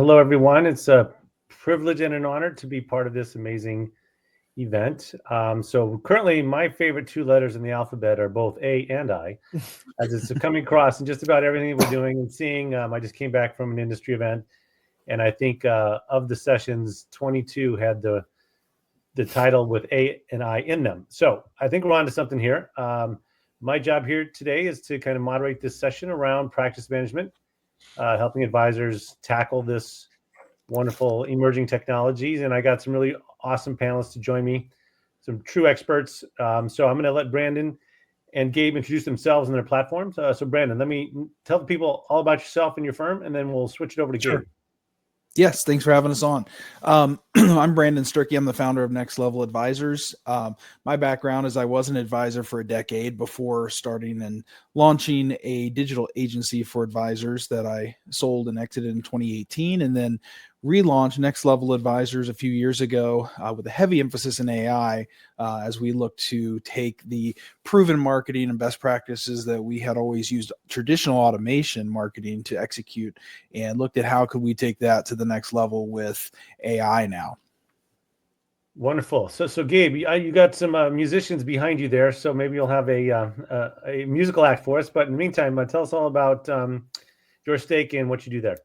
hello, everyone. It's a privilege and an honor to be part of this amazing event. So currently, my favorite two letters in the alphabet are both A and I, as it's coming across in just about everything that we're doing and seeing. I just came back from an industry event, and I think of the sessions, 22 had the title with A and I in them. So I think we're on to something here. My job here today is to kind of moderate this session around practice management, helping advisors tackle this wonderful emerging technologies. And I got some really awesome panelists to join me, some true experts. So I'm going to let Brandon and Gabe introduce themselves and their platforms. So Brandon, let me tell the people all about yourself and your firm, and then we'll switch it over to Gabe. Yes, thanks for having us on. I'm Brandon Stuerke. I'm the founder of Next Level Advisors. My background is I was an advisor for a decade before starting and launching a digital agency for advisors that I sold and exited in 2018, and then relaunched Next Level Advisors a few years ago with a heavy emphasis in AI as we look to take the proven marketing and best practices that we had always used traditional automation marketing to execute, and looked at how could we take that to the next level with AI now. Wonderful. So Gabe, you got some musicians behind you there, so maybe you'll have a musical act for us. But in the meantime, tell us all about YourStake and what you do there.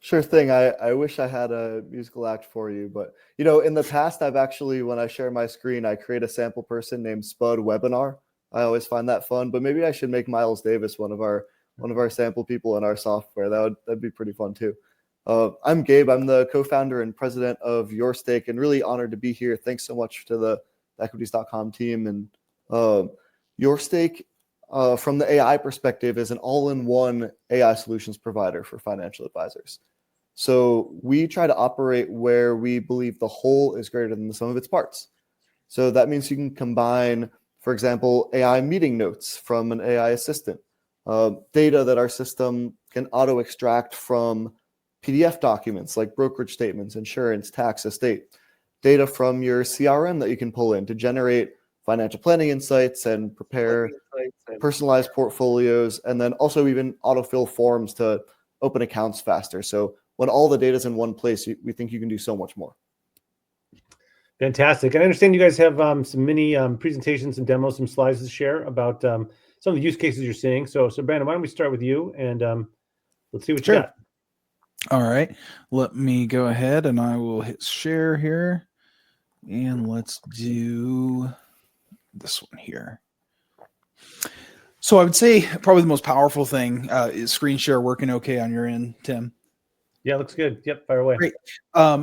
Sure thing. I wish I had a musical act for you, but in the past, I've actually, when I share my screen, I create a sample person named Spud Webinar. I always find that fun, but maybe I should make Miles Davis one of our sample people in our software. That'd be pretty fun too. I'm Gabe. I'm the co-founder and president of YourStake, and really honored to be here. Thanks so much to the equities.com team. And YourStake, from the AI perspective, is an all-in-one AI solutions provider for financial advisors. So we try to operate where we believe the whole is greater than the sum of its parts. So that means you can combine, for example, AI meeting notes from an AI assistant, data that our system can auto-extract from PDF documents like brokerage statements, insurance, tax, estate, data from your CRM that you can pull in to generate financial planning insights and prepare personalized portfolios, and then also even autofill forms to open accounts faster. So when all the data is in one place, we think you can do so much more. Fantastic. And I understand you guys have some mini presentations and demos, some slides to share about some of the use cases you're seeing. So Brandon, why don't we start with you, and let's see what you got. All right. Let me go ahead and I will hit share here. And let's do this one here. So I would say probably the most powerful thing is screen share working okay on your end, Tim. Yeah, looks good. Yep, fire away. Great.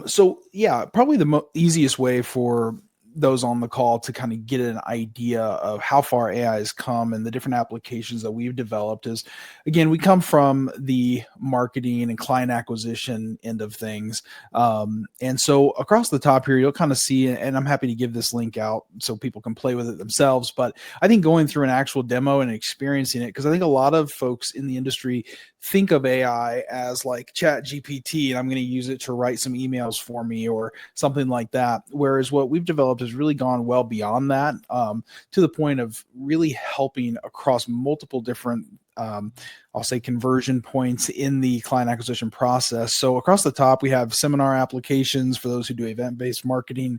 So yeah, probably the easiest way for those on the call to kind of get an idea of how far AI has come and the different applications that we've developed is, again, we come from the marketing and client acquisition end of things. And so across the top here, you'll kind of see, and I'm happy to give this link out so people can play with it themselves. But I think going through an actual demo and experiencing it, because I think a lot of folks in the industry think of AI as like Chat GPT, and I'm going to use it to write some emails for me or something like that. Whereas what we've developed has really gone well beyond that, to the point of really helping across multiple different I'll say conversion points in the client acquisition process. So across the top, we have seminar applications for those who do event-based marketing,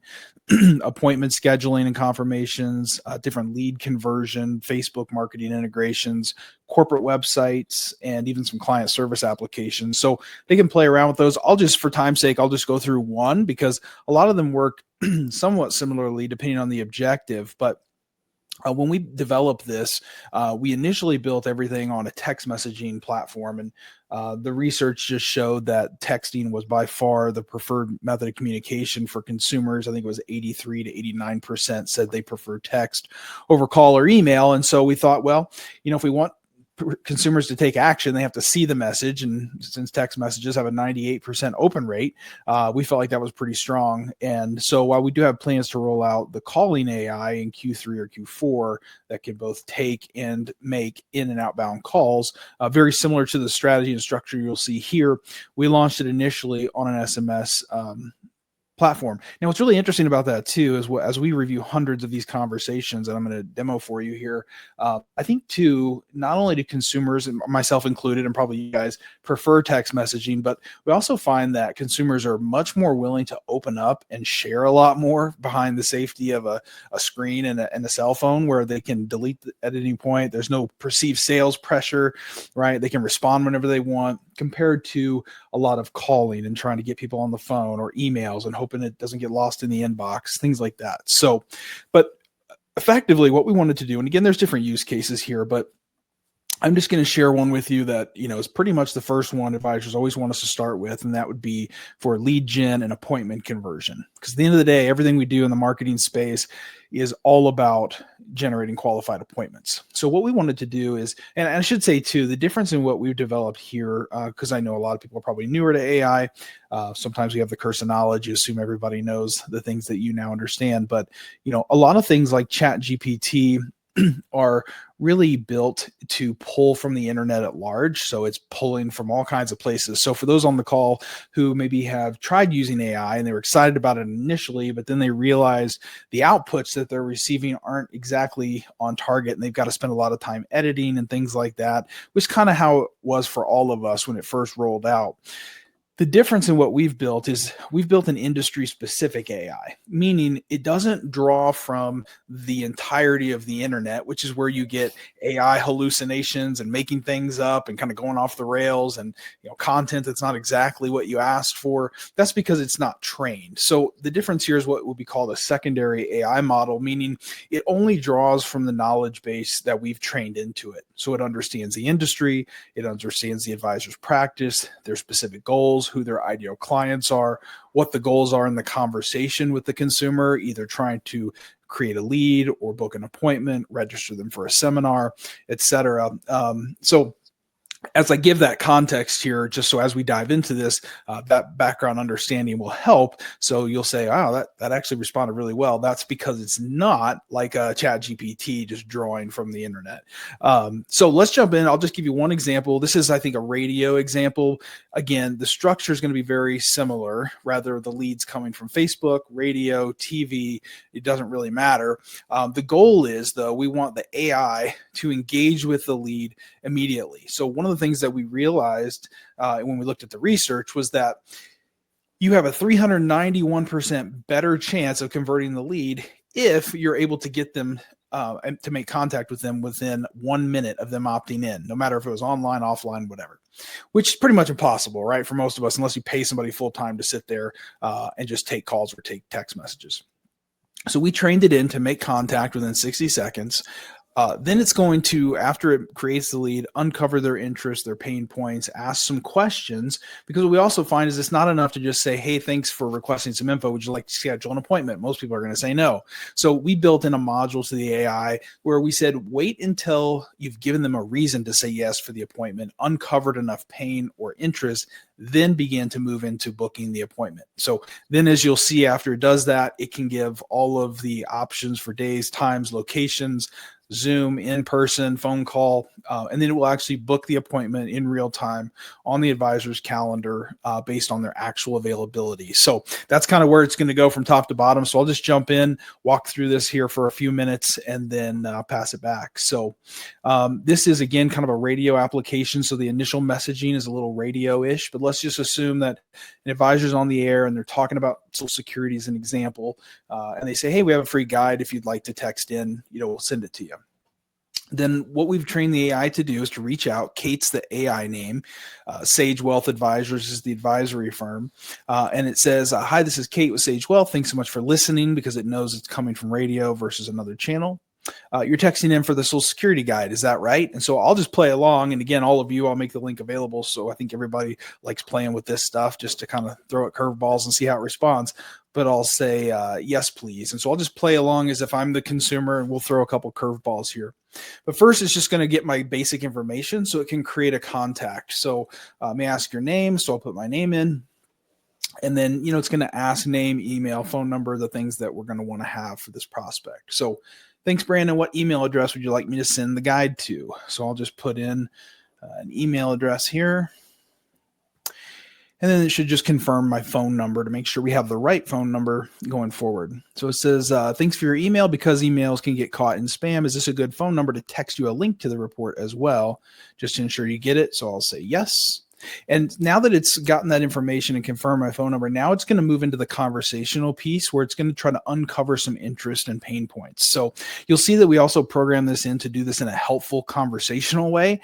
appointment scheduling and confirmations, different lead conversion, Facebook marketing integrations, corporate websites, and even some client service applications. So they can play around with those. For time's sake, I'll just go through one because a lot of them work somewhat similarly depending on the objective. But when we developed this, we initially built everything on a text messaging platform, and the research just showed that texting was by far the preferred method of communication for consumers. I think it was 83 to 89% said they prefer text over call or email. And so we thought, well, if we want consumers to take action, they have to see the message. And since text messages have a 98% open rate, we felt like that was pretty strong. And so while we do have plans to roll out the calling AI in Q3 or Q4 that can both take and make in and outbound calls, very similar to the strategy and structure you'll see here, we launched it initially on an SMS platform. Now, what's really interesting about that too is as we review hundreds of these conversations, and I'm going to demo for you here, I think too, not only do consumers, and myself included, and probably you guys, prefer text messaging, but we also find that consumers are much more willing to open up and share a lot more behind the safety of a screen and a cell phone, where they can delete at any point. There's no perceived sales pressure, right? They can respond whenever they want, compared to a lot of calling and trying to get people on the phone or emails and hoping it doesn't get lost in the inbox, things like that. So, but effectively what we wanted to do, and again, there's different use cases here, but I'm just going to share one with you that, is pretty much the first one advisors always want us to start with, and that would be for lead gen and appointment conversion. Because at the end of the day, everything we do in the marketing space is all about generating qualified appointments. So what we wanted to do is, and I should say too, the difference in what we've developed here, because I know a lot of people are probably newer to AI. Sometimes we have the curse of knowledge. You assume everybody knows the things that you now understand. But, a lot of things like Chat GPT are really built to pull from the internet at large. So it's pulling from all kinds of places. So for those on the call who maybe have tried using AI and they were excited about it initially, but then they realized the outputs that they're receiving aren't exactly on target, and they've got to spend a lot of time editing and things like that, which is kind of how it was for all of us when it first rolled out. The difference in what we've built is we've built an industry-specific AI, meaning it doesn't draw from the entirety of the internet, which is where you get AI hallucinations and making things up and kind of going off the rails and content that's not exactly what you asked for. That's because it's not trained. So the difference here is what would be called a secondary AI model, meaning it only draws from the knowledge base that we've trained into it. So it understands the industry, it understands the advisor's practice, their specific goals, who their ideal clients are, what the goals are in the conversation with the consumer, either trying to create a lead or book an appointment, register them for a seminar, etc. So as I give that context here, just so as we dive into this, that background understanding will help. So you'll say, wow, that actually responded really well. That's because it's not like a Chat GPT just drawing from the internet. So let's jump in. I'll just give you one example. This is, I think, a radio example. Again, the structure is going to be very similar. Rather, the leads coming from Facebook, radio, TV, it doesn't really matter. The goal is, though, we want the AI to engage with the lead immediately. So one of the things that we realized when we looked at the research was that you have a 391% better chance of converting the lead if you're able to get them and to make contact with them within 1 minute of them opting in, no matter if it was online, offline, whatever, which is pretty much impossible, right? For most of us, unless you pay somebody full time to sit there and just take calls or take text messages. So we trained it in to make contact within 60 seconds. Then it's going to, after it creates the lead, uncover their interests, their pain points, ask some questions, because what we also find is it's not enough to just say, hey, thanks for requesting some info. Would you like to schedule an appointment? Most people are going to say no. So we built in a module to the AI where we said, wait until you've given them a reason to say yes for the appointment, uncovered enough pain or interest, then begin to move into booking the appointment. So then, as you'll see, after it does that, it can give all of the options for days, times, locations, Zoom, in-person, phone call, and then it will actually book the appointment in real time on the advisor's calendar based on their actual availability. So that's kind of where it's going to go from top to bottom. So I'll just jump in, walk through this here for a few minutes, and then pass it back. So this is, again, kind of a radio application. So the initial messaging is a little radio-ish, but let's just assume that an advisor's on the air and they're talking about Social Security as an example, and they say, hey, we have a free guide. If you'd like to text in, we'll send it to you. Then what we've trained the AI to do is to reach out. Kate's the AI name. Sage Wealth Advisors is the advisory firm. And it says, hi, this is Kate with Sage Wealth. Thanks so much for listening, because it knows it's coming from radio versus another channel. You're texting in for the Social Security guide. Is that right? And so I'll just play along. And again, all of you, I'll make the link available. So I think everybody likes playing with this stuff just to kind of throw it curveballs and see how it responds. But I'll say, yes, please. And so I'll just play along as if I'm the consumer, and we'll throw a couple curveballs here. But first, it's just going to get my basic information so it can create a contact. So may I ask your name? So I'll put my name in. And then, it's going to ask name, email, phone number, the things that we're going to want to have for this prospect. So thanks, Brandon. What email address would you like me to send the guide to? So I'll just put in an email address here. And then it should just confirm my phone number to make sure we have the right phone number going forward. So it says, thanks for your email. Because emails can get caught in spam, is this a good phone number to text you a link to the report as well, just to ensure you get it? So I'll say yes. And now that it's gotten that information and confirmed my phone number, now it's going to move into the conversational piece where it's going to try to uncover some interest and pain points. So you'll see that we also program this in to do this in a helpful conversational way.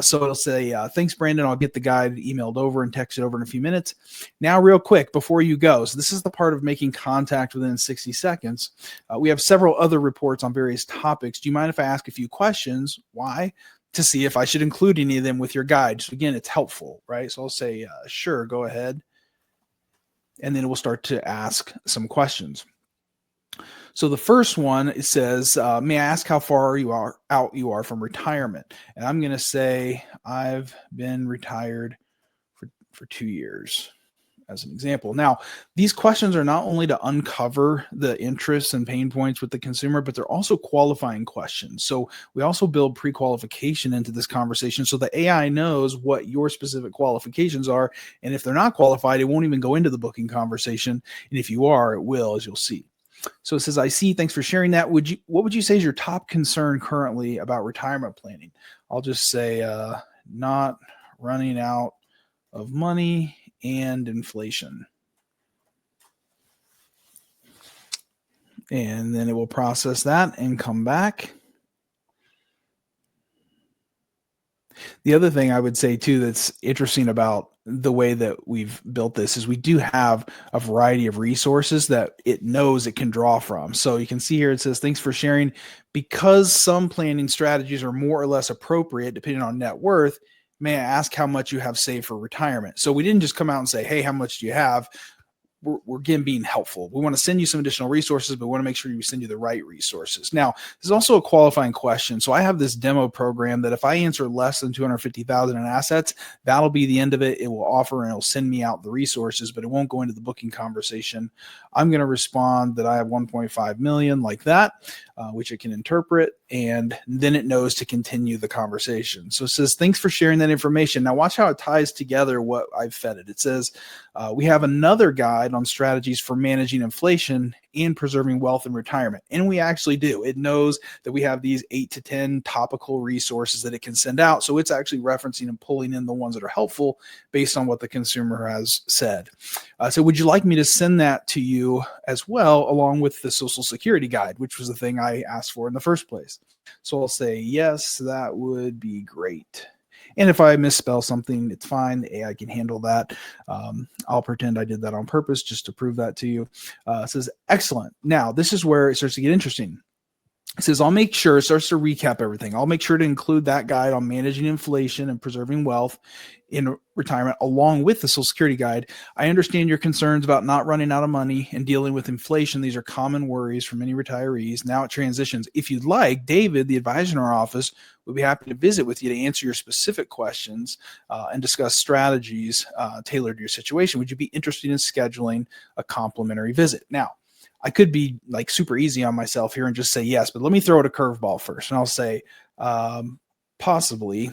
So it'll say, thanks, Brandon. I'll get the guide emailed over and texted over in a few minutes. Now, real quick, before you go, so this is the part of making contact within 60 seconds. We have several other reports on various topics. Do you mind if I ask a few questions? Why? To see if I should include any of them with your guide. So again, it's helpful, right? So I'll say, sure, go ahead. And then we'll start to ask some questions. So the first one, it says, may I ask how far you are from retirement? And I'm going to say, I've been retired for 2 years, as an example. Now, these questions are not only to uncover the interests and pain points with the consumer, but they're also qualifying questions. So we also build pre-qualification into this conversation so the AI knows what your specific qualifications are. And if they're not qualified, it won't even go into the booking conversation. And if you are, it will, as you'll see. So it says, I see, thanks for sharing that. What would you say is your top concern currently about retirement planning? I'll just say, not running out of money and inflation. And then it will process that and come back. The other thing I would say too that's interesting about the way that we've built this is we do have a variety of resources that it knows it can draw from. So you can see here it says, thanks for sharing. Because some planning strategies are more or less appropriate depending on net worth, may I ask how much you have saved for retirement? So we didn't just come out and say, hey, how much do you have? We're again being helpful. We want to send you some additional resources, but we want to make sure we send you the right resources. Now, there's also a qualifying question. So I have this demo program that if I answer less than 250,000 in assets, that'll be the end of it. It will offer and it'll send me out the resources, but it won't go into the booking conversation. I'm going to respond that I have 1.5 million like that, which it can interpret, and then it knows to continue the conversation. So it says, thanks for sharing that information. Now watch how it ties together what I've fed it. It says, we have another guide on strategies for managing inflation and preserving wealth in retirement. And we actually do. It knows that we have these 8 to 10 topical resources that it can send out. So it's actually referencing and pulling in the ones that are helpful based on what the consumer has said. So would you like me to send that to you as well, along with the Social Security guide, which was the thing I asked for in the first place? So I'll say, yes, that would be great. And if I misspell something, it's fine. The AI can handle that. I'll pretend I did that on purpose just to prove that to you. It says, excellent. Now, this is where it starts to get interesting. It says, I'll make sure, it starts to recap everything. I'll make sure to include that guide on managing inflation and preserving wealth in retirement along with the Social Security guide. I understand your concerns about not running out of money and dealing with inflation. These are common worries for many retirees. Now it transitions. If you'd like, David, the advisor in our office, would be happy to visit with you to answer your specific questions and discuss strategies tailored to your situation. Would you be interested in scheduling a complimentary visit? Now, I could be like super easy on myself here and just say yes, but let me throw it a curveball first. And I'll say, possibly,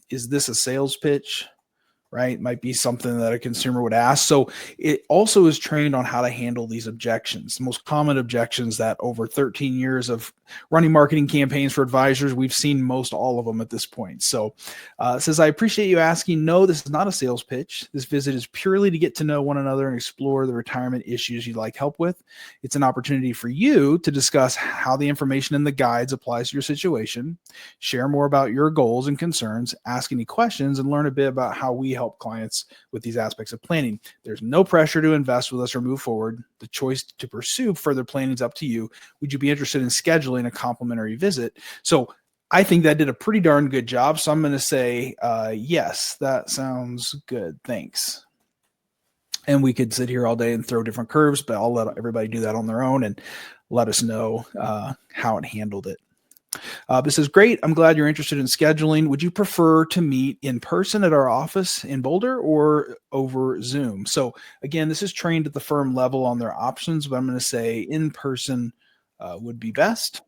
is this a sales pitch? Right? Might be something that a consumer would ask. So it also is trained on how to handle these objections. The most common objections that over 13 years of running marketing campaigns for advisors, we've seen most all of them at this point. So it says, I appreciate you asking. No, this is not a sales pitch. This visit is purely to get to know one another and explore the retirement issues you'd like help with. It's an opportunity for you to discuss how the information in the guides applies to your situation, share more about your goals and concerns, ask any questions, and learn a bit about how we help clients with these aspects of planning. There's no pressure to invest with us or move forward. The choice to pursue further planning is up to you. Would you be interested in scheduling a complimentary visit? So I think that did a pretty darn good job. So I'm going to say, yes, that sounds good. Thanks. And we could sit here all day and throw different curves, but I'll let everybody do that on their own and let us know how it handled it. This is great. I'm glad you're interested in scheduling. Would you prefer to meet in person at our office in Boulder or over Zoom? So again, this is trained at the firm level on their options, but I'm going to say in person would be best.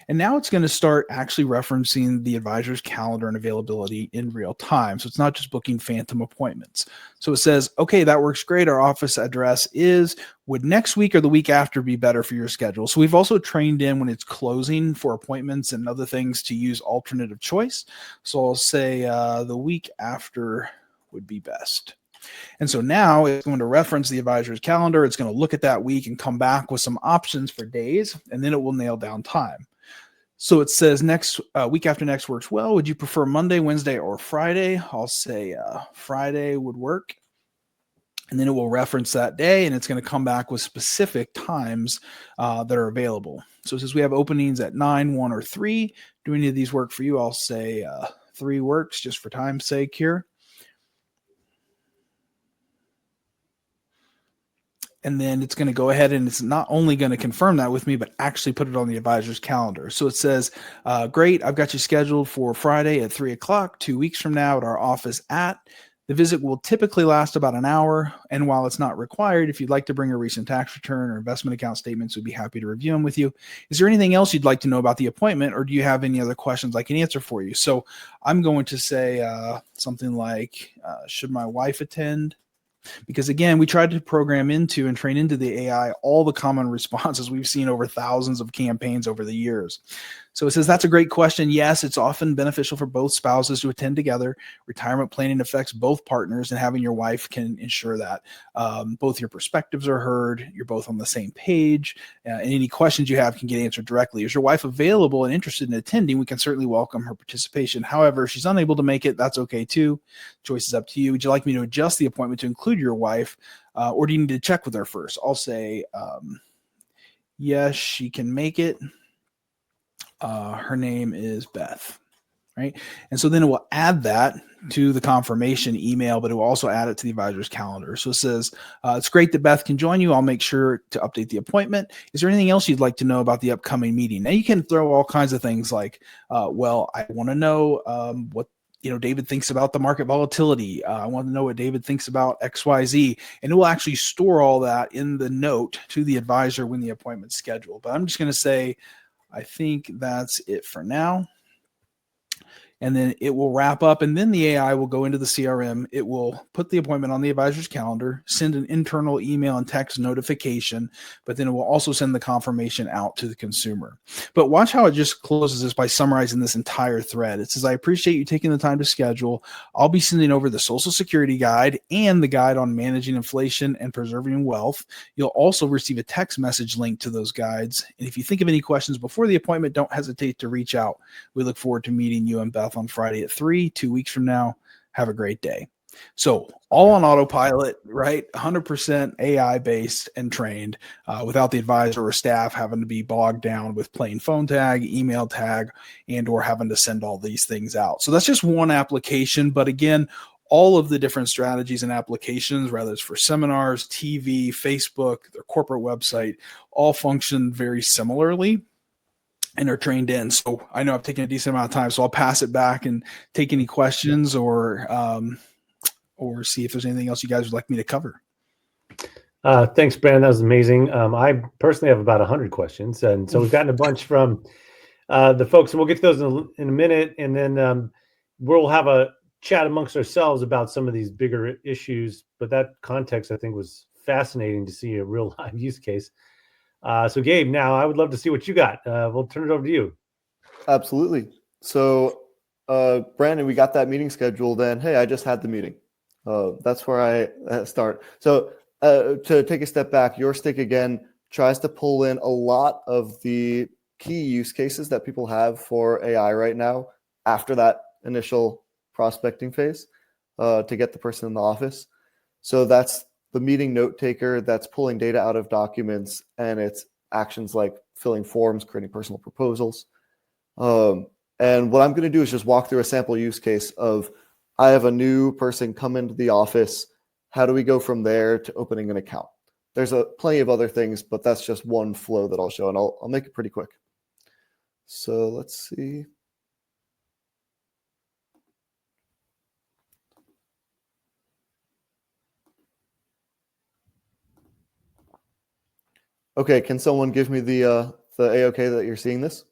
And now it's going to start actually referencing the advisor's calendar and availability in real time. So it's not just booking phantom appointments. So it says, okay, that works great. Our office address is, would next week or the week after be better for your schedule? So we've also trained in when it's closing for appointments and other things to use alternative choice. So I'll say the week after would be best. And so now it's going to reference the advisor's calendar. It's going to look at that week and come back with some options for days, and then it will nail down time. So it says next week after next works well. Would you prefer Monday, Wednesday, or Friday? I'll say Friday would work. And then it will reference that day, and it's going to come back with specific times that are available. So it says we have openings at 9, 1, or 3. Do any of these work for you? I'll say 3 works just for time's sake here. And then it's going to go ahead and it's not only going to confirm that with me, but actually put it on the advisor's calendar. So it says, great, I've got you scheduled for Friday at 3 o'clock, 2 weeks from now at our office at. The visit will typically last about an hour. And while it's not required, if you'd like to bring a recent tax return or investment account statements, we'd be happy to review them with you. Is there anything else you'd like to know about the appointment, or do you have any other questions I can answer for you? So I'm going to say something like, should my wife attend? Because again, we tried to program into and train into the AI all the common responses we've seen over thousands of campaigns over the years. So it says, that's a great question. Yes, it's often beneficial for both spouses to attend together. Retirement planning affects both partners, and having your wife can ensure that both your perspectives are heard, you're both on the same page, and any questions you have can get answered directly. Is your wife available and interested in attending? We can certainly welcome her participation. However, if she's unable to make it, that's okay too. Choice is up to you. Would you like me to adjust the appointment to include your wife, or do you need to check with her first? I'll say, yes, she can make it. Her name is Beth, right? And so then it will add that to the confirmation email, but it will also add it to the advisor's calendar. So it says, it's great that Beth can join you. I'll make sure to update the appointment. Is there anything else you'd like to know about the upcoming meeting? Now you can throw all kinds of things like, well, I want to know what David thinks about the market volatility. I want to know what David thinks about XYZ. And it will actually store all that in the note to the advisor when the appointment's scheduled. But I'm just going to say, I think that's it for now. And then it will wrap up, and then the AI will go into the CRM. It will put the appointment on the advisor's calendar, send an internal email and text notification, but then it will also send the confirmation out to the consumer. But watch how it just closes this by summarizing this entire thread. It says, I appreciate you taking the time to schedule. I'll be sending over the Social Security guide and the guide on managing inflation and preserving wealth. You'll also receive a text message link to those guides. And if you think of any questions before the appointment, don't hesitate to reach out. We look forward to meeting you and Beth on Friday at 3, 2 weeks from now. Have a great day. So all on autopilot, right? 100% AI based and trained without the advisor or staff having to be bogged down with playing phone tag, email tag, and or having to send all these things out. So that's just one application. But again, all of the different strategies and applications, whether it's for seminars, TV, Facebook, their corporate website, all function very similarly and are trained in. So I know I've taken a decent amount of time, so I'll pass it back and take any questions or see if there's anything else you guys would like me to cover. Thanks, Brandon. That was amazing. I personally have about 100 questions, and so we've gotten a bunch from the folks, and we'll get to those in a minute, and then we'll have a chat amongst ourselves about some of these bigger issues. But that context, I think, was fascinating to see a real live use case. So Gabe, now I would love to see what you got. We'll turn it over to you. Absolutely. So Brandon, we got that meeting scheduled, and hey, I just had the meeting. That's where I start. So to take a step back, YourStake again tries to pull in a lot of the key use cases that people have for AI right now after that initial prospecting phase to get the person in the office. So that's the meeting note taker that's pulling data out of documents, and it's actions like filling forms, creating personal proposals. And what I'm going to do is just walk through a sample use case of, I have a new person come into the office. How do we go from there to opening an account? There's plenty of other things, but that's just one flow that I'll show, and I'll make it pretty quick. So let's see. Okay, can someone give me the A-OK that you're seeing this?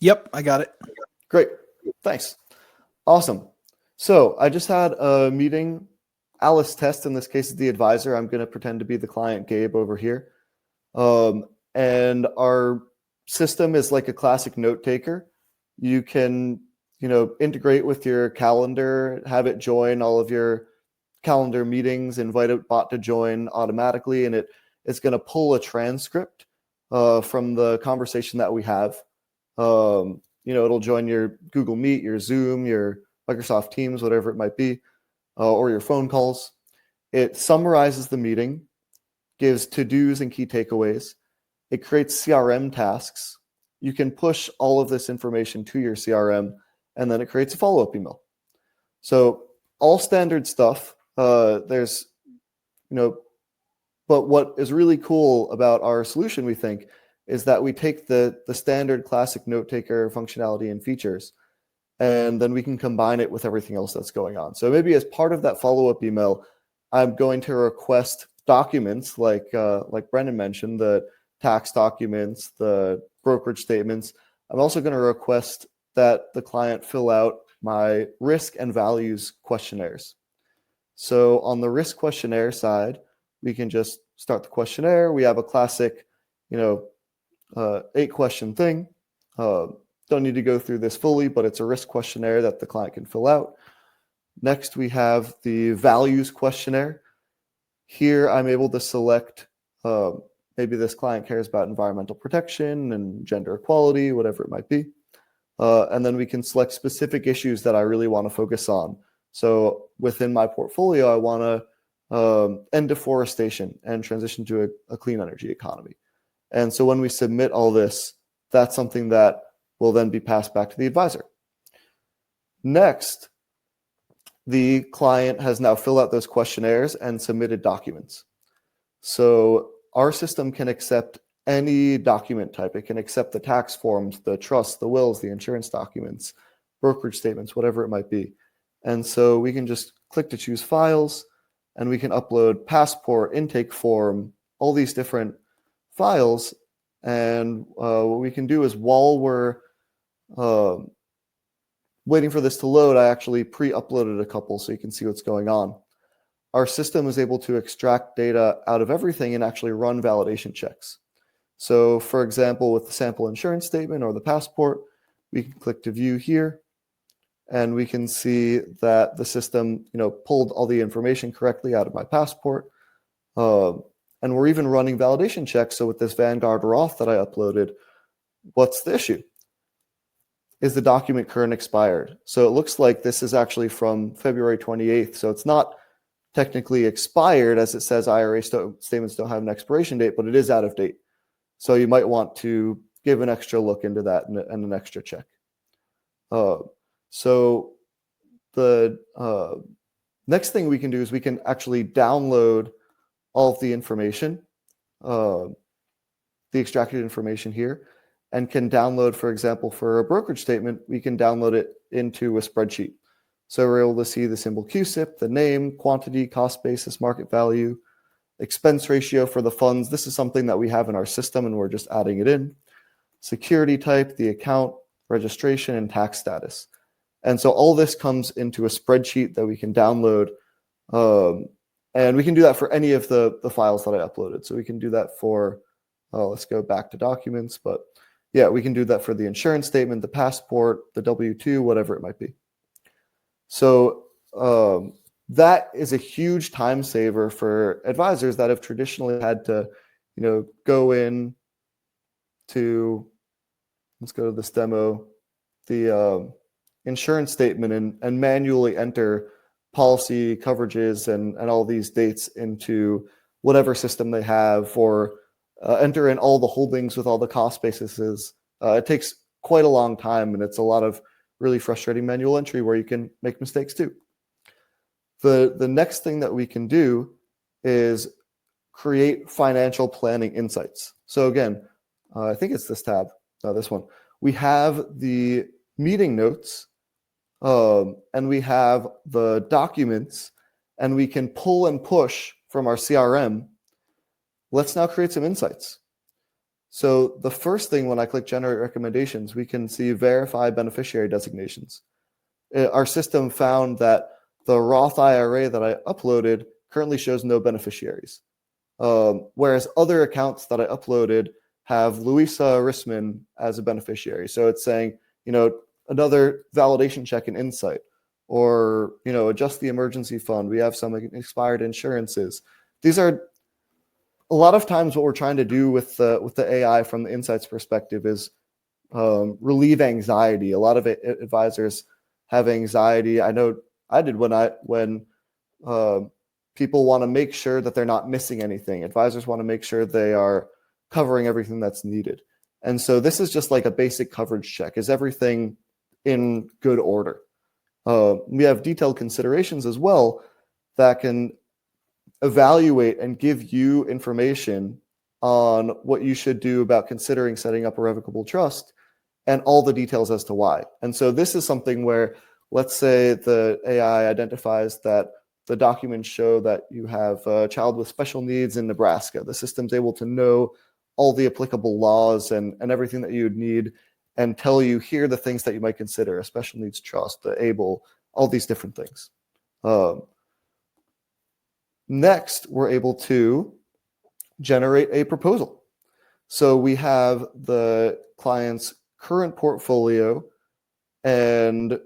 Yep, I got it. Great. Thanks. Awesome. So I just had a meeting. Alice Test, in this case, is the advisor. I'm going to pretend to be the client, Gabe, over here. And our system is like a classic note taker. You can, integrate with your calendar, have it join all of your calendar meetings, invite a bot to join automatically, and it's going to pull a transcript from the conversation that we have. It'll join your Google Meet, your Zoom, your Microsoft Teams, whatever it might be, or your phone calls. It summarizes the meeting, gives to-dos and key takeaways. It creates CRM tasks. You can push all of this information to your CRM, and then it creates a follow-up email. So all standard stuff. But what is really cool about our solution, we think, is that we take the standard classic note taker functionality and features, and then we can combine it with everything else that's going on. So maybe as part of that follow-up email, I'm going to request documents like Brendan mentioned, the tax documents, the brokerage statements. I'm also going to request that the client fill out my risk and values questionnaires. So on the risk questionnaire side, we can just start the questionnaire. We have a classic, 8-question thing. Don't need to go through this fully, but it's a risk questionnaire that the client can fill out. Next, we have the values questionnaire. Here, I'm able to select, maybe this client cares about environmental protection and gender equality, whatever it might be. And then we can select specific issues that I really want to focus on. So within my portfolio, I want to end deforestation and transition to a clean energy economy. And so when we submit all this, that's something that will then be passed back to the advisor. Next, the client has now filled out those questionnaires and submitted documents. So our system can accept any document type. It can accept the tax forms, the trusts, the wills, the insurance documents, brokerage statements, whatever it might be. And so we can just click to choose files, and we can upload passport, intake form, all these different files. And what we can do is, while we're waiting for this to load, I actually pre-uploaded a couple so you can see what's going on. Our system is able to extract data out of everything and actually run validation checks. So for example, with the sample insurance statement or the passport, we can click to view here, and we can see that the system, pulled all the information correctly out of my passport. And we're even running validation checks. So with this Vanguard Roth that I uploaded, what's the issue? Is the document current expired? So it looks like this is actually from February 28th. So it's not technically expired, as it says IRA statements don't have an expiration date, but it is out of date. So you might want to give an extra look into that and an extra check. So the next thing we can do is we can actually download all of the information, the extracted information here, and can download, for example, for a brokerage statement, we can download it into a spreadsheet. So we're able to see the symbol QSIP, the name, quantity, cost basis, market value, expense ratio for the funds. This is something that we have in our system, and we're just adding it in. Security type, the account, registration, and tax status. And so all this comes into a spreadsheet that we can download. And we can do that for any of the files that I uploaded. So we can do that for, let's go back to documents. But yeah, we can do that for the insurance statement, the passport, the W-2, whatever it might be. So that is a huge time saver for advisors that have traditionally had to, go in to, let's go to this demo, the insurance statement and manually enter policy coverages and all these dates into whatever system they have, or enter in all the holdings with all the cost bases. It takes quite a long time, and it's a lot of really frustrating manual entry where you can make mistakes too. The next thing that we can do is create financial planning insights. So again, I think it's this tab, this one. We have the meeting notes, and we have the documents, and we can pull and push from our CRM. Let's now create some insights. So the first thing when I click generate recommendations, we can see verify beneficiary designations. Our system found that the Roth IRA that I uploaded currently shows no beneficiaries. Whereas other accounts that I uploaded have Louisa Rissman as a beneficiary. So it's saying, another validation check in Insight, or, adjust the emergency fund. We have some expired insurances. These are a lot of times what we're trying to do with the AI from the Insights perspective is relieve anxiety. A lot of advisors have anxiety. I know I did when people want to make sure that they're not missing anything. Advisors want to make sure they are covering everything that's needed. And so this is just like a basic coverage check. Is everything in good order? We have detailed considerations as well that can evaluate and give you information on what you should do about considering setting up a revocable trust and all the details as to why. And so this is something where, let's say the AI identifies that the documents show that you have a child with special needs in Nebraska. The system's able to know all the applicable laws and everything that you would need and tell you, here are the things that you might consider: a special needs trust, the ABLE, all these different things. Next, we're able to generate a proposal. So we have the client's current portfolio, and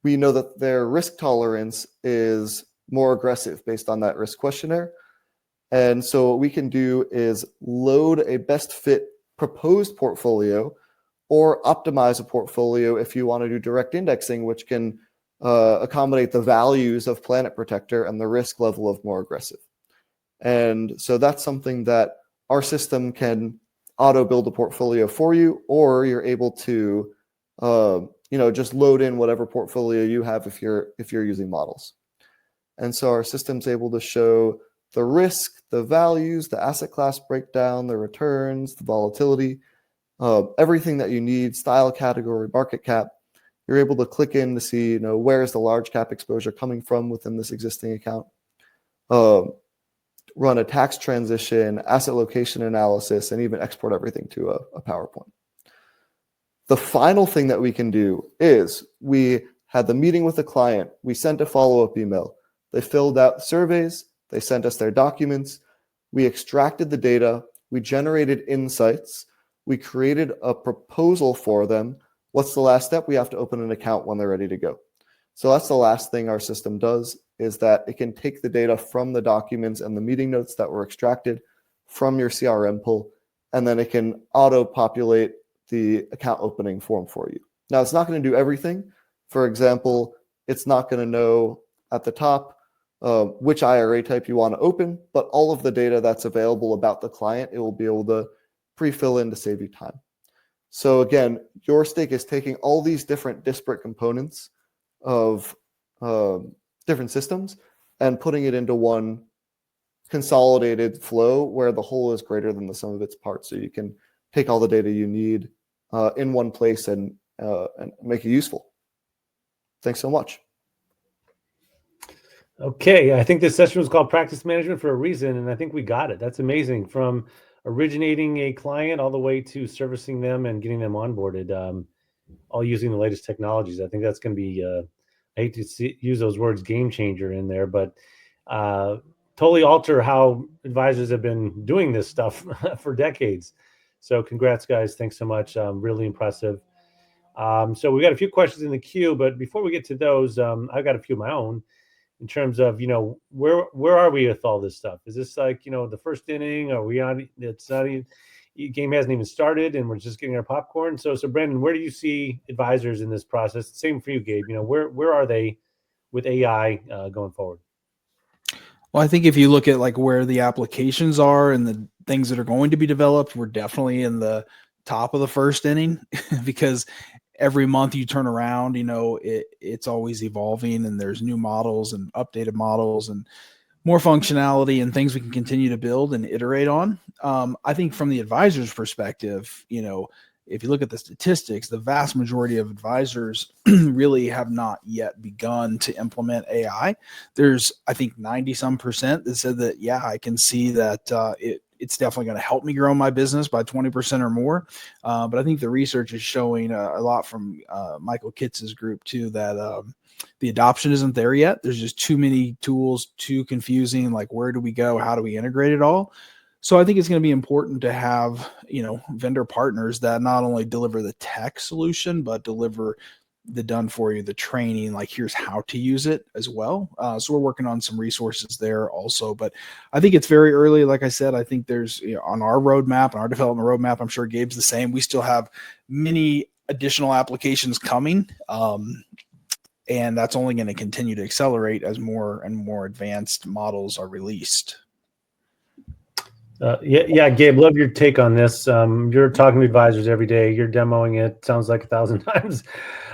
we know that their risk tolerance is more aggressive based on that risk questionnaire. And so what we can do is load a best fit proposed portfolio, or optimize a portfolio if you want to do direct indexing, which can accommodate the values of Planet Protector and the risk level of more aggressive. And so that's something that our system can auto build a portfolio for you, or you're able to just load in whatever portfolio you have if you're using models. And so our system's able to show the risk, the values, the asset class breakdown, the returns, the volatility, everything that you need, style category, market cap. You're able to click in to see, where is the large cap exposure coming from within this existing account. Run a tax transition, asset location analysis, and even export everything to a PowerPoint. The final thing that we can do is, we had the meeting with the client. We sent a follow-up email. They filled out surveys. They sent us their documents. We extracted the data. We generated insights. We created a proposal for them. What's the last step? We have to open an account when they're ready to go. So that's the last thing our system does, is that it can take the data from the documents and the meeting notes that were extracted from your CRM pool, and then it can auto-populate the account opening form for you. Now, it's not going to do everything. For example, it's not going to know at the top which IRA type you want to open, but all of the data that's available about the client, it will be able to pre-fill in to save you time. So again, YourStake is taking all these different disparate components of different systems and putting it into one consolidated flow where the whole is greater than the sum of its parts. So you can take all the data you need in one place and make it useful. Thanks so much. Okay, I think this session was called Practice Management for a reason, and I think we got it. That's amazing. From originating a client all the way to servicing them and getting them onboarded, all using the latest technologies. I think that's going to be, I hate to use those words, game changer in there, but totally alter how advisors have been doing this stuff for decades. So congrats, guys. Thanks so much. Really impressive. So we got a few questions in the queue, but before we get to those, I've got a few of my own. In terms of, where are we with all this stuff? Is this like, the first inning? Are we on? It's not even, game hasn't even started, and we're just getting our popcorn. So Brandon, where do you see advisors in this process? Same for you, Gabe. Where are they with AI going forward? Well, I think if you look at like where the applications are and the things that are going to be developed, we're definitely in the top of the first inning because every month you turn around, it's always evolving, and there's new models and updated models and more functionality and things we can continue to build and iterate on. I think from the advisor's perspective, if you look at the statistics, the vast majority of advisors really have not yet begun to implement AI. There's, I think, 90% that said that, yeah, I can see that it it's definitely going to help me grow my business by 20% or more. But I think the research is showing a lot from Michael Kitz's group too, that the adoption isn't there yet. There's just too many tools, too confusing. Like, where do we go? How do we integrate it all? So I think it's going to be important to have, vendor partners that not only deliver the tech solution, but deliver the done for you, the training, like here's how to use it as well. So we're working on some resources there also, but I think it's very early. Like I said, I think there's on our roadmap, on our development roadmap, I'm sure Gabe's the same. We still have many additional applications coming. And that's only going to continue to accelerate as more and more advanced models are released. Gabe, love your take on this. You're talking to advisors every day. You're demoing it. Sounds like 1,000 times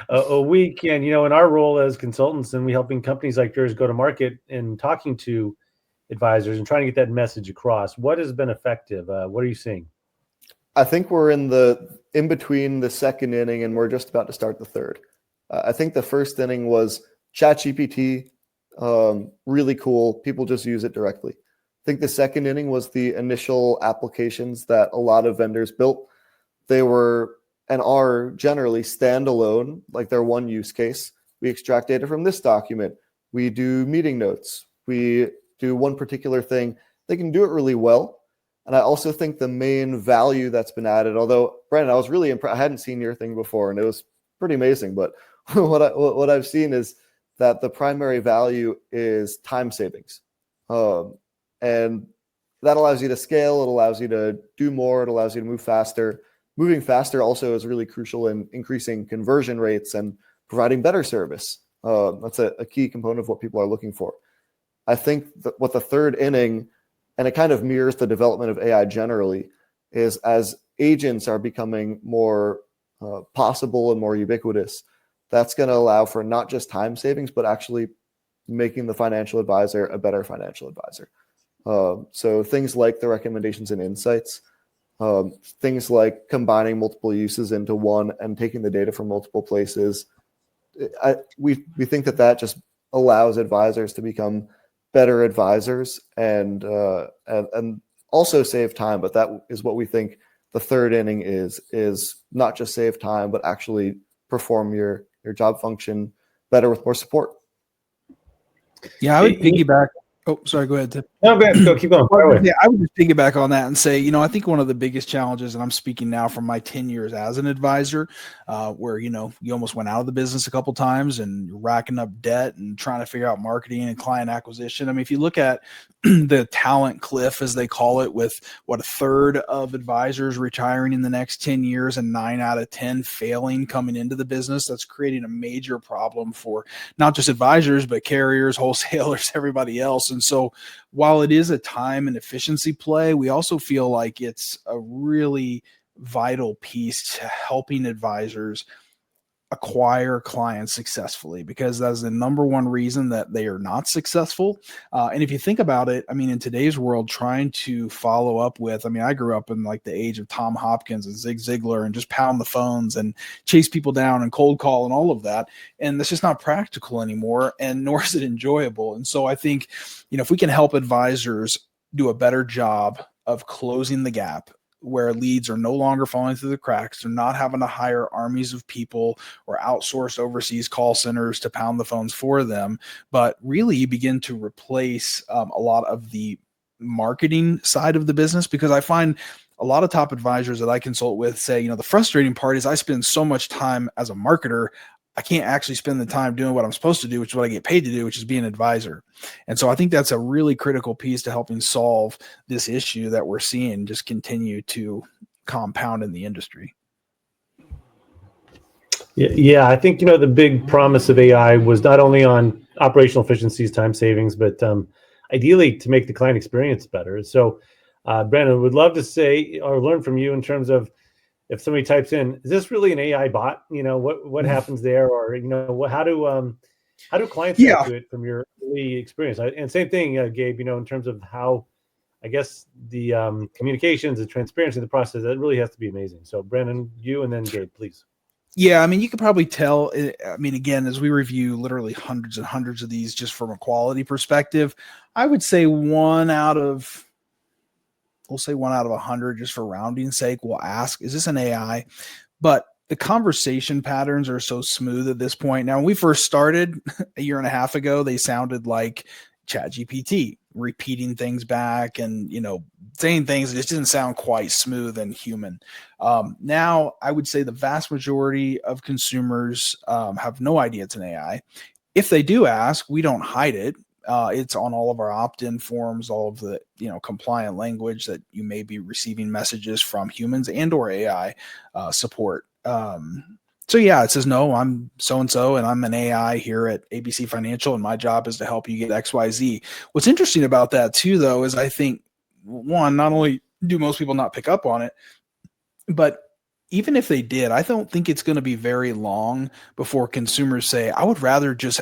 a week. And, in our role as consultants, and we helping companies like yours go to market and talking to advisors and trying to get that message across, what has been effective? What are you seeing? I think we're in between the second inning, and we're just about to start the third. I think the first inning was ChatGPT, really cool. People just use it directly. I think the second inning was the initial applications that a lot of vendors built. They were and are generally standalone, like they're one use case. We extract data from this document. We do meeting notes. We do one particular thing. They can do it really well. And I also think the main value that's been added, although, Brandon, I was really impressed. I hadn't seen your thing before, and it was pretty amazing. But what I've seen is that the primary value is time savings. And that allows you to scale. It allows you to do more. It allows you to move faster. Moving faster also is really crucial in increasing conversion rates and providing better service. That's a key component of what people are looking for. I think that what the third inning, and it kind of mirrors the development of AI generally, is as agents are becoming more possible and more ubiquitous, that's going to allow for not just time savings, but actually making the financial advisor a better financial advisor. So things like the recommendations and insights, things like combining multiple uses into one and taking the data from multiple places. We think that just allows advisors to become better advisors and also save time. But that is what we think the third inning is not just save time, but actually perform your job function better with more support. Yeah, I would piggyback. Oh, sorry. Go ahead, Tim. No, go. Keep going. Yeah, I would just piggyback on that and say, I think one of the biggest challenges, and I'm speaking now from my 10 years as an advisor, where, you almost went out of the business a couple times and you're racking up debt and trying to figure out marketing and client acquisition. I mean, if you look at the talent cliff, as they call it, with a third of advisors retiring in the next 10 years and 9 out of 10 failing coming into the business, that's creating a major problem for not just advisors, but carriers, wholesalers, everybody else. And so while it is a time and efficiency play, we also feel like it's a really vital piece to helping advisors acquire clients successfully, because that's the number one reason that they are not successful. And if you think about it, I mean, in today's world, trying to follow up with, I grew up in like the age of Tom Hopkins and Zig Ziglar and just pound the phones and chase people down and cold call and all of that. And that's just not practical anymore, and nor is it enjoyable. And so I think, if we can help advisors do a better job of closing the gap, where leads are no longer falling through the cracks, they're not having to hire armies of people or outsource overseas call centers to pound the phones for them, but really you begin to replace a lot of the marketing side of the business. Because I find a lot of top advisors that I consult with say, the frustrating part is I spend so much time as a marketer, I can't actually spend the time doing what I'm supposed to do, which is what I get paid to do, which is be an advisor. And so I think that's a really critical piece to helping solve this issue that we're seeing just continue to compound in the industry. Yeah, I think, the big promise of AI was not only on operational efficiencies, time savings, but ideally to make the client experience better. So, Brandon, would love to say or learn from you in terms of, if somebody types in, is this really an AI bot? What happens there? Or, how do clients react to it from your early experience? And same thing, Gabe, in terms of how, I guess, the communications and transparency of the process, that really has to be amazing. So Brandon, you, and then Gabe, please. Yeah, you could probably tell, again, as we review literally hundreds and hundreds of these just from a quality perspective, I would say 1 out of we'll say 1 out of 100, just for rounding's sake, will ask, is this an AI? But the conversation patterns are so smooth at this point. Now, when we first started a year and a half ago, they sounded like ChatGPT, repeating things back and, saying things that just didn't sound quite smooth and human. Now, I would say the vast majority of consumers have no idea it's an AI. If they do ask, we don't hide it. It's on all of our opt-in forms, all of the compliant language that you may be receiving messages from humans and or AI support. So yeah, it says, no, I'm so-and-so and I'm an AI here at ABC Financial and my job is to help you get XYZ. What's interesting about that too, though, is I think, one, not only do most people not pick up on it, but even if they did, I don't think it's going to be very long before consumers say, I would rather just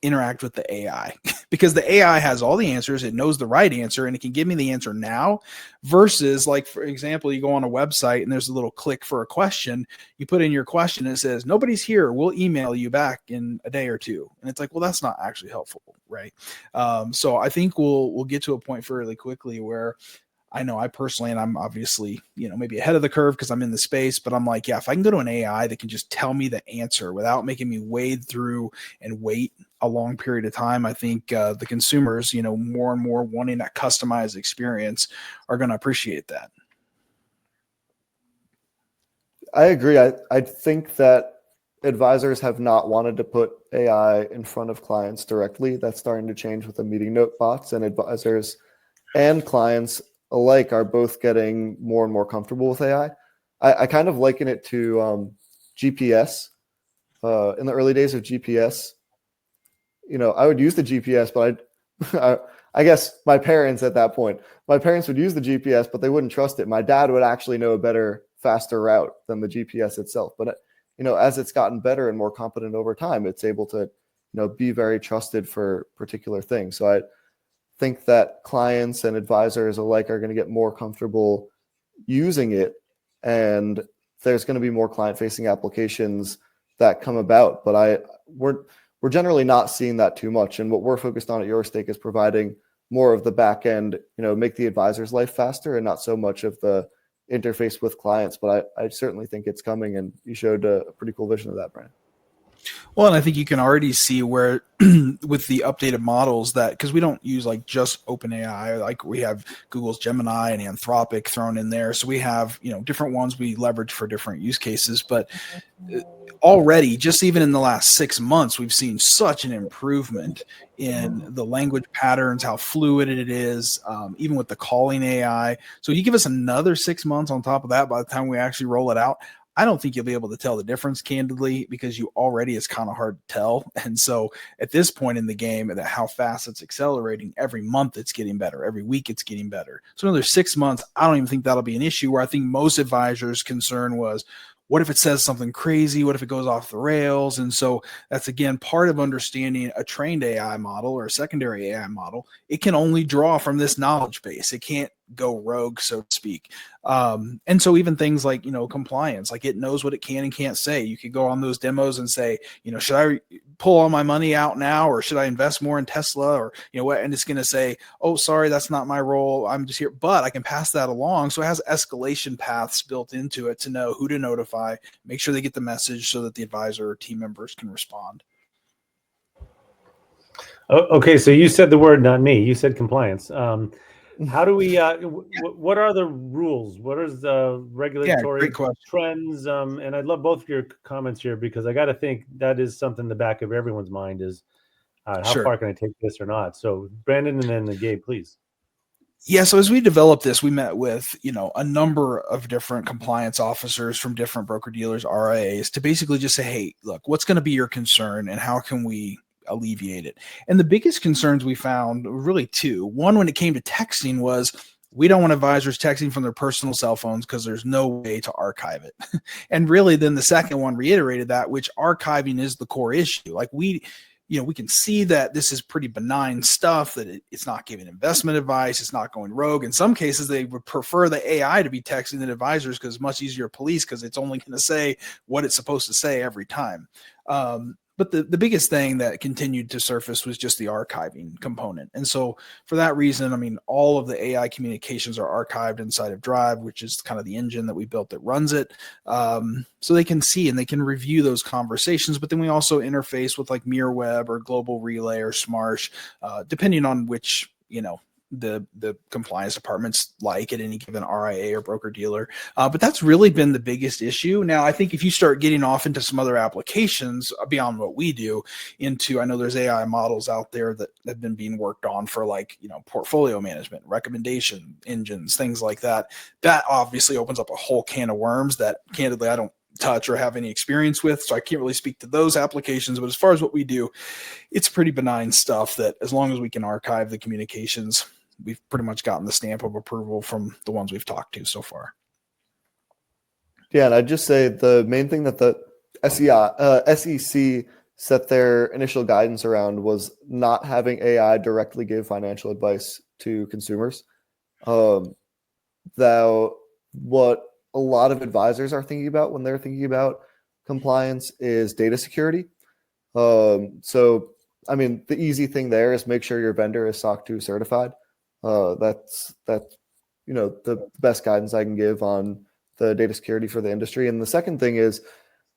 interact with the AI because the AI has all the answers. It knows the right answer and it can give me the answer now versus, like, for example, you go on a website and there's a little click for a question. You put in your question and it says, nobody's here. We'll email you back in a day or two. And it's like, well, that's not actually helpful. Right. So I think we'll get to a point fairly quickly where I know I personally, and I'm obviously, maybe ahead of the curve because I'm in the space, but I'm like, yeah, if I can go to an AI that can just tell me the answer without making me wade through and wait a long period of time, I think the consumers, more and more wanting that customized experience are going to appreciate that. I agree. I think that advisors have not wanted to put AI in front of clients directly. That's starting to change with the meeting note bots, and advisors and clients alike are both getting more and more comfortable with AI. I kind of liken it to GPS. In the early days of GPS, I would use the GPS, but I guess my parents at that point, my parents would use the GPS, but they wouldn't trust it. My dad would actually know a better, faster route than the GPS itself. But, as it's gotten better and more competent over time, it's able to, be very trusted for particular things. So I think that clients and advisors alike are going to get more comfortable using it, and there's going to be more client-facing applications that come about. But we're generally not seeing that too much. And what we're focused on at YourStake is providing more of the back end, make the advisor's life faster and not so much of the interface with clients. But I certainly think it's coming, and you showed a pretty cool vision of that, Brandon. Well, and I think you can already see where with the updated models that, because we don't use like just OpenAI, like we have Google's Gemini and Anthropic thrown in there. So we have, different ones we leverage for different use cases. But already, just even in the last 6 months, we've seen such an improvement in the language patterns, how fluid it is, even with the calling AI. So you give us another 6 months on top of that, by the time we actually roll it out, I don't think you'll be able to tell the difference, candidly, because it's kind of hard to tell. And so at this point in the game, that how fast it's accelerating, every month it's getting better. Every week it's getting better. So another 6 months, I don't even think that'll be an issue. Where I think most advisors' concern was, what if it says something crazy? What if it goes off the rails? And so that's, again, part of understanding a trained AI model or a secondary AI model. It can only draw from this knowledge base. It can't go rogue, so to speak. And so even things like, compliance, like it knows what it can and can't say. You could go on those demos and say, should I pull all my money out now, or should I invest more in Tesla, or, what? And it's going to say, oh, sorry, that's not my role. I'm just here, but I can pass that along. So it has escalation paths built into it to know who to notify, make sure they get the message so that the advisor or team members can respond. Okay, so you said the word, not me. You said compliance. How do we? What are the rules? What are the regulatory trends? And I'd love both of your comments here, because I got to think that is something in the back of everyone's mind is how far can I take this or not? So Brandon and then Gabe, please. Yeah, so as we developed this, we met with, a number of different compliance officers from different broker-dealers, RIAs, to basically just say, hey, look, what's going to be your concern and how can we alleviate it? And the biggest concerns we found were really two. One, when it came to texting, was we don't want advisors texting from their personal cell phones because there's no way to archive it. And really, then the second one reiterated that, which archiving is the core issue. Like we can see that this is pretty benign stuff, that it's not giving investment advice. It's not going rogue. In some cases, they would prefer the AI to be texting than advisors because it's much easier to police, because it's only going to say what it's supposed to say every time. But But the biggest thing that continued to surface was just the archiving component. And so for that reason, I mean, all of the AI communications are archived inside of Drive, which is kind of the engine that we built that runs it. So they can see and they can review those conversations. But then we also interface with like MirrorWeb or Global Relay or Smarsh, depending on which, the compliance departments like at any given RIA or broker dealer. But that's really been the biggest issue. Now, I think if you start getting off into some other applications beyond what we do I know there's AI models out there that have been being worked on for portfolio management, recommendation engines, things like that. That obviously opens up a whole can of worms that candidly I don't touch or have any experience with. So I can't really speak to those applications. But as far as what we do, it's pretty benign stuff that as long as we can archive the communications, we've pretty much gotten the stamp of approval from the ones we've talked to so far. Yeah, and I'd just say the main thing that the SEC set their initial guidance around was not having AI directly give financial advice to consumers. Though what a lot of advisors are thinking about when they're thinking about compliance is data security. So, I mean, the easy thing there is make sure your vendor is SOC 2 certified. That's the best guidance I can give on the data security for the industry. And the second thing is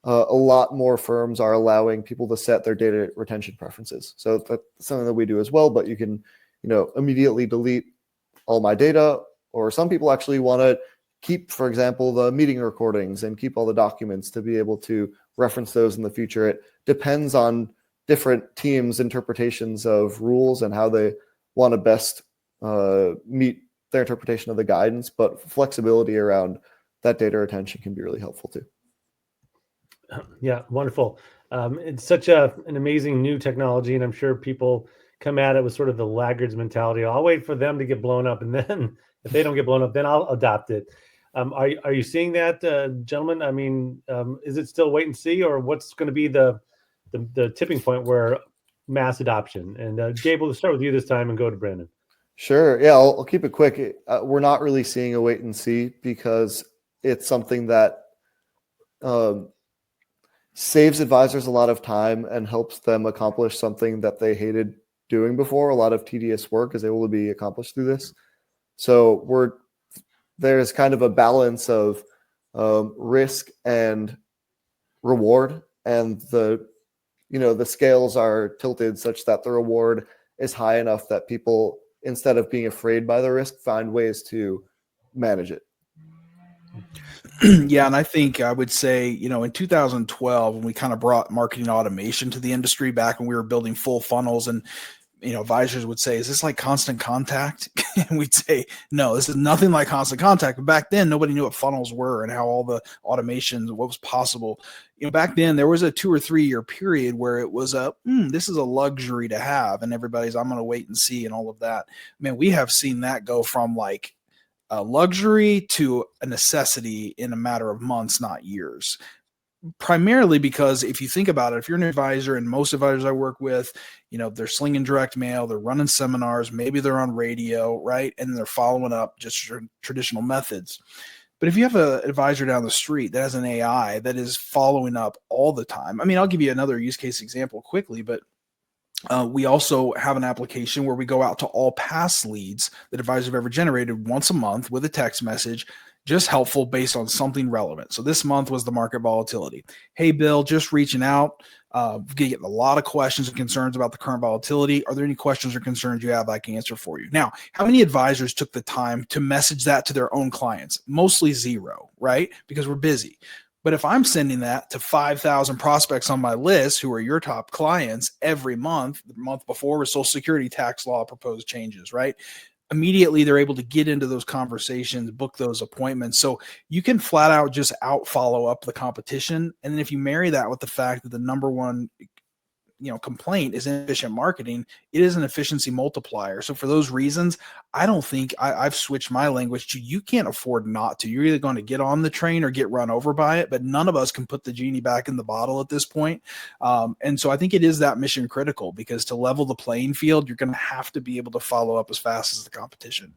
a lot more firms are allowing people to set their data retention preferences. So that's something that we do as well, but you can, immediately delete all my data, or some people actually want to keep, for example, the meeting recordings and keep all the documents to be able to reference those in the future. It depends on different teams' interpretations of rules and how they want to best meet their interpretation of the guidance, but flexibility around that data retention can be really helpful too. Yeah, wonderful. It's such an amazing new technology, and I'm sure people come at it with sort of the laggards mentality. I'll wait for them to get blown up, and then if they don't get blown up, then I'll adopt it. Are you seeing that, gentlemen? I mean, is it still wait and see, or what's going to be the tipping point where mass adoption? And Gabe, we'll start with you this time and go to Brandon. Sure. Yeah, I'll keep it quick. We're not really seeing a wait and see because it's something that saves advisors a lot of time and helps them accomplish something that they hated doing before. A lot of tedious work is able to be accomplished through this. So there's kind of a balance of risk and reward, and the scales are tilted such that the reward is high enough that people, instead of being afraid by the risk, find ways to manage it. Yeah, and I think I would say, in 2012, when we kind of brought marketing automation to the industry back when we were building full funnels, and advisors would say, is this like Constant Contact? And we'd say, no, this is nothing like Constant Contact. But back then, nobody knew what funnels were and how all the automations, what was possible. Back then, there was a 2 or 3 year period where it was this is a luxury to have. And everybody's, I'm going to wait and see and all of that. Man, we have seen that go from like a luxury to a necessity in a matter of months, not years. Primarily because if you think about it, if you're an advisor, and most advisors I work with, they're slinging direct mail, they're running seminars, maybe they're on radio, right? And they're following up just traditional methods. But if you have an advisor down the street that has an AI that is following up all the time, I mean, I'll give you another use case example quickly, but we also have an application where we go out to all past leads that advisors have ever generated once a month with a text message, just helpful based on something relevant. So this month was the market volatility. Hey, Bill, just reaching out. Getting a lot of questions and concerns about the current volatility. Are there any questions or concerns you have I can answer for you? Now, how many advisors took the time to message that to their own clients? Mostly zero, right? Because we're busy. But if I'm sending that to 5,000 prospects on my list who are your top clients every month, the month before was Social Security tax law proposed changes, right? Immediately they're able to get into those conversations, book those appointments. So you can flat out just out follow up the competition. And then if you marry that with the fact that the number one complaint is inefficient marketing, it is an efficiency multiplier. So for those reasons, I don't think I've switched my language to, you can't afford not to. You're either going to get on the train or get run over by it, but none of us can put the genie back in the bottle at this point. And so I think it is that mission critical, because to level the playing field, you're going to have to be able to follow up as fast as the competition.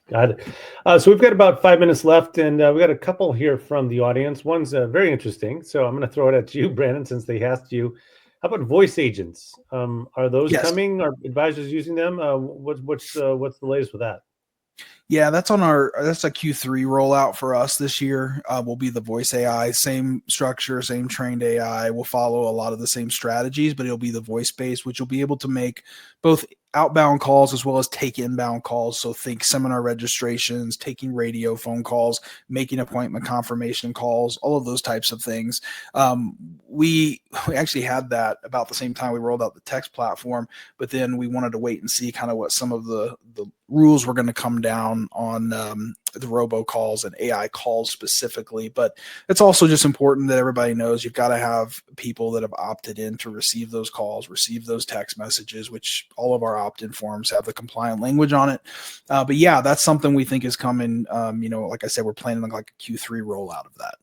Got it. So we've got about 5 minutes left, and we got a couple here from the audience. One's very interesting, so I'm going to throw it at you, Brandon, since they asked you. How about voice agents? Are those Yes. coming? Are advisors using them? What's the latest with that? Yeah, that's a Q3 rollout for us this year. Will be the voice AI, same structure, same trained AI. Will follow a lot of the same strategies, but it'll be the voice based, which will be able to make both outbound calls as well as take inbound calls. So think seminar registrations, taking radio phone calls, making appointment confirmation calls, all of those types of things. We actually had that about the same time we rolled out the text platform, but then we wanted to wait and see kind of what some of the rules were going to come down on the robocalls and AI calls specifically. But it's also just important that everybody knows you've got to have people that have opted in to receive those calls, receive those text messages, which all of our opt-in forms have the compliant language on it. But yeah, that's something we think is coming. Like I said, we're planning on like a Q3 rollout of that.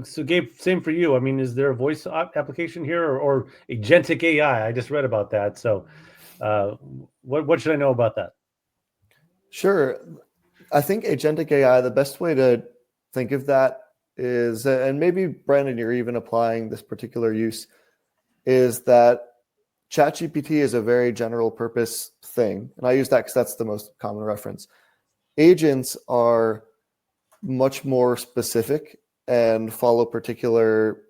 So Gabe, same for you. I mean, is there a voice application here or agentic AI? I just read about that. So what should I know about that? Sure. I think agentic AI, the best way to think of that is, and maybe Brandon, you're even applying this particular use, is that ChatGPT is a very general purpose thing. And I use that because that's the most common reference. Agents are much more specific and follow particular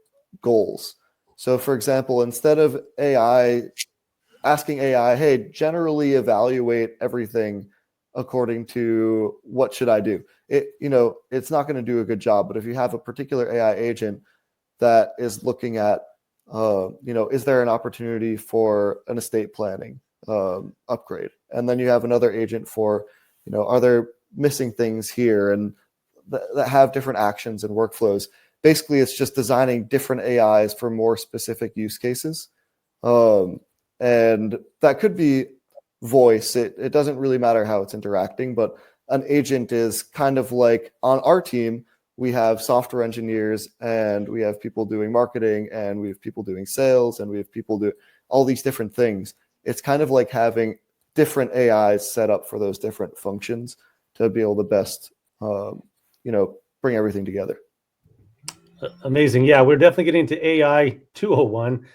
goals. So for example, instead of asking AI, hey, generally evaluate everything according to what should I do? It's not going to do a good job. But if you have a particular AI agent that is looking at, is there an opportunity for an estate planning upgrade? And then you have another agent for, are there missing things here and that have different actions and workflows? Basically, it's just designing different AIs for more specific use cases. And that could be voice. It doesn't really matter how it's interacting, but an agent is kind of like on our team, we have software engineers and we have people doing marketing and we have people doing sales and we have people do all these different things. It's kind of like having different AIs set up for those different functions to be able to best, bring everything together. Amazing. Yeah, we're definitely getting to AI 201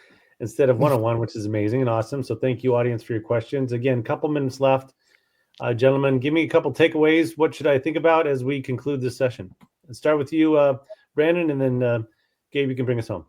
instead of 101, which is amazing and awesome. So thank you, audience, for your questions. Again, a couple minutes left. Gentlemen, give me a couple takeaways. What should I think about as we conclude this session? Let's start with you, Brandon, and then Gabe, you can bring us home.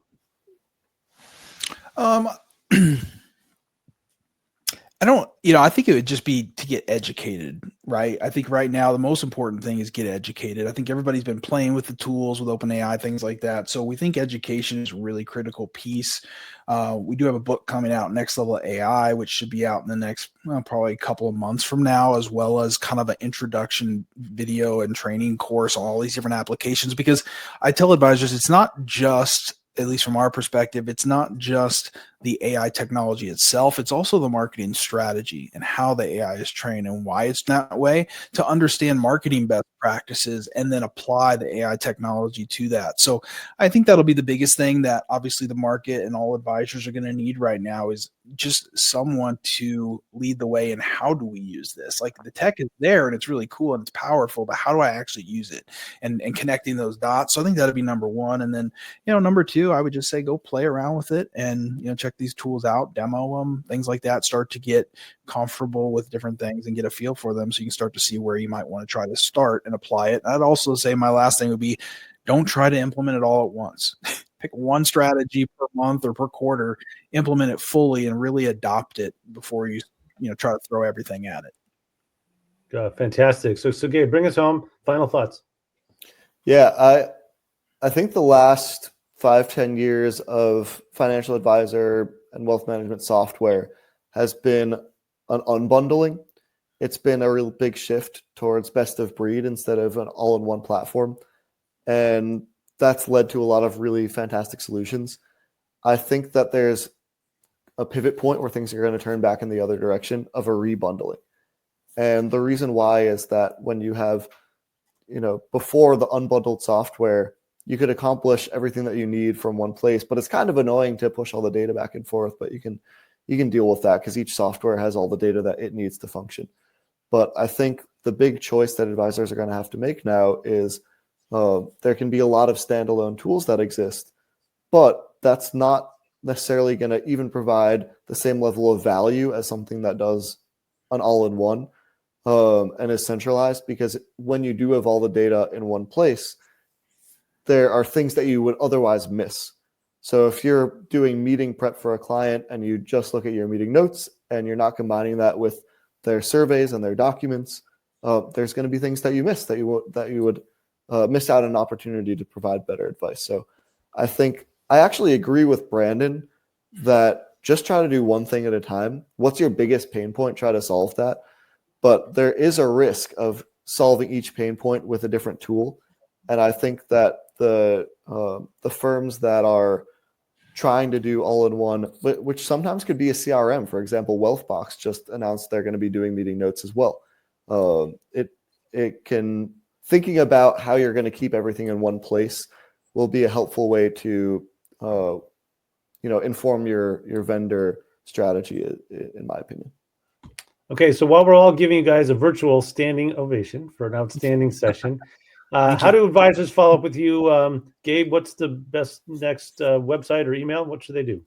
I think it would just be to get educated, right? I think right now the most important thing is get educated. I think everybody's been playing with the tools with OpenAI, things like that. So we think education is a really critical piece. We do have a book coming out, Next Level AI, which should be out in the next probably a couple of months from now, as well as kind of an introduction video and training course on all these different applications. Because I tell advisors, it's not just, at least from our perspective, it's not just the AI technology itself. It's also the marketing strategy and how the AI is trained and why it's that way, to understand marketing best practices and then apply the AI technology to that. So I think that'll be the biggest thing that obviously the market and all advisors are going to need right now, is just someone to lead the way in how do we use this. Like, the tech is there and it's really cool and it's powerful, but how do I actually use it, and connecting those dots. So I think that'd be number one. And then, number two, I would just say go play around with it and, check these tools out, demo them, things like that. Start to get comfortable with different things and get a feel for them so you can start to see where you might want to try to start and apply it. And I'd also say my last thing would be, don't try to implement it all at once. Pick one strategy per month or per quarter, implement it fully and really adopt it before you try to throw everything at it. Fantastic. So Gabe, bring us home. Final thoughts. Yeah, I think the last 5-10 years of financial advisor and wealth management software has been an unbundling. It's been a real big shift towards best of breed instead of an all-in-one platform. And that's led to a lot of really fantastic solutions. I think that there's a pivot point where things are going to turn back in the other direction of a rebundling. And the reason why is that when you have, before the unbundled software, you could accomplish everything that you need from one place, but it's kind of annoying to push all the data back and forth, but you can deal with that because each software has all the data that it needs to function. But I think the big choice that advisors are going to have to make now is there can be a lot of standalone tools that exist, but that's not necessarily going to even provide the same level of value as something that does an all-in-one and is centralized, because when you do have all the data in one place, there are things that you would otherwise miss. So if you're doing meeting prep for a client and you just look at your meeting notes and you're not combining that with their surveys and their documents, there's going to be things that you miss that you would miss out on an opportunity to provide better advice. So I think I actually agree with Brandon that just try to do one thing at a time. What's your biggest pain point? Try to solve that. But there is a risk of solving each pain point with a different tool. And I think that the firms that are trying to do all-in-one, which sometimes could be a CRM, for example, Wealthbox just announced they're going to be doing meeting notes as well. It can, thinking about how you're going to keep everything in one place will be a helpful way to inform your vendor strategy, in my opinion. Okay, so while we're all giving you guys a virtual standing ovation for an outstanding session, how do advisors follow up with you? Gabe, what's the best next website or email? What should they do?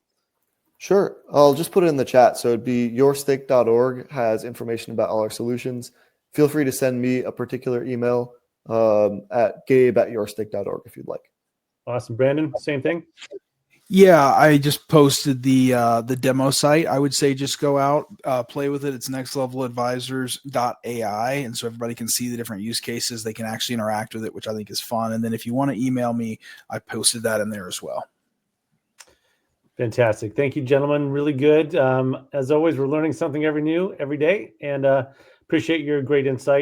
Sure. I'll just put it in the chat. So it'd be YourStake.org has information about all our solutions. Feel free to send me a particular email at gabe@yourstake.org if you'd like. Awesome. Brandon, same thing? Yeah, I just posted the demo site. I would say just go out, play with it. It's nextleveladvisors.ai, and so everybody can see the different use cases. They can actually interact with it, which I think is fun. And then if you want to email me, I posted that in there as well. Fantastic. Thank you, gentlemen. Really good. As always, we're learning something every day, and appreciate your great insights.